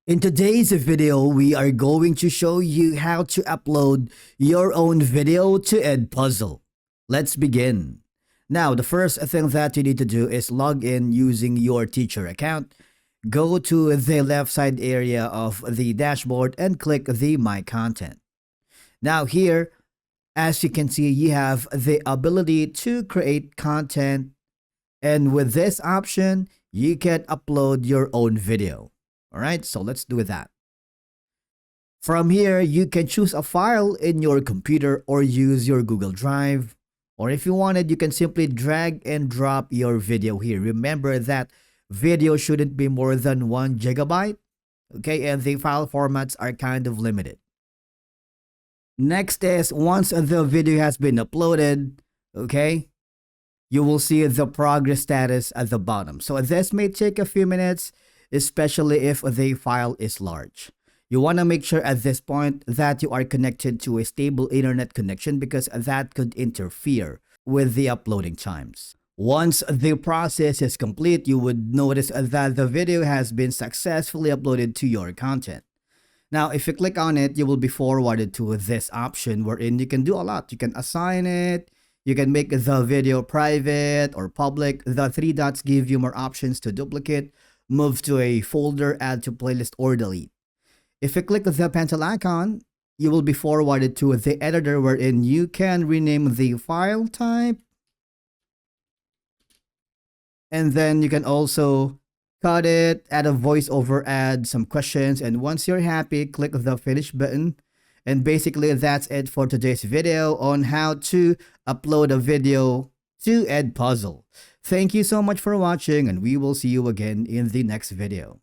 In today's video, we are going to show you how to upload your own video to Edpuzzle. Let's begin. Now, the first thing that you need to do is log in using your teacher account. Go to the left side area of the dashboard and click the My Content. Now here, as you can see, you have the ability to create content, and with this option, you can upload your own video. All right, so let's do that. From here, you can choose a file in your computer or use your Google Drive. Or if you wanted, you can simply drag and drop your video here. Remember that video shouldn't be more than 1 GB. Okay, and the file formats are kind of limited. Next is once the video has been uploaded, okay, you will see the progress status at the bottom. So this may take a few minutes, especially if the file is large. You want to make sure at this point that you are connected to a stable internet connection because that could interfere with the uploading times. Once the process is complete, you would notice that the video has been successfully uploaded to your content. Now, if you click on it, you will be forwarded to this option wherein you can do a lot. You can assign it, you can make the video private or public. The 3 dots give you more options to duplicate, move to a folder, add to playlist, or delete. If you click the pencil icon, you will be forwarded to the editor wherein you can rename the file type. And then you can also cut it, add a voiceover, add some questions, and once you're happy, click the finish button. And basically that's it for today's video on how to upload a video to Edpuzzle. Thank you so much for watching, and we will see you again in the next video.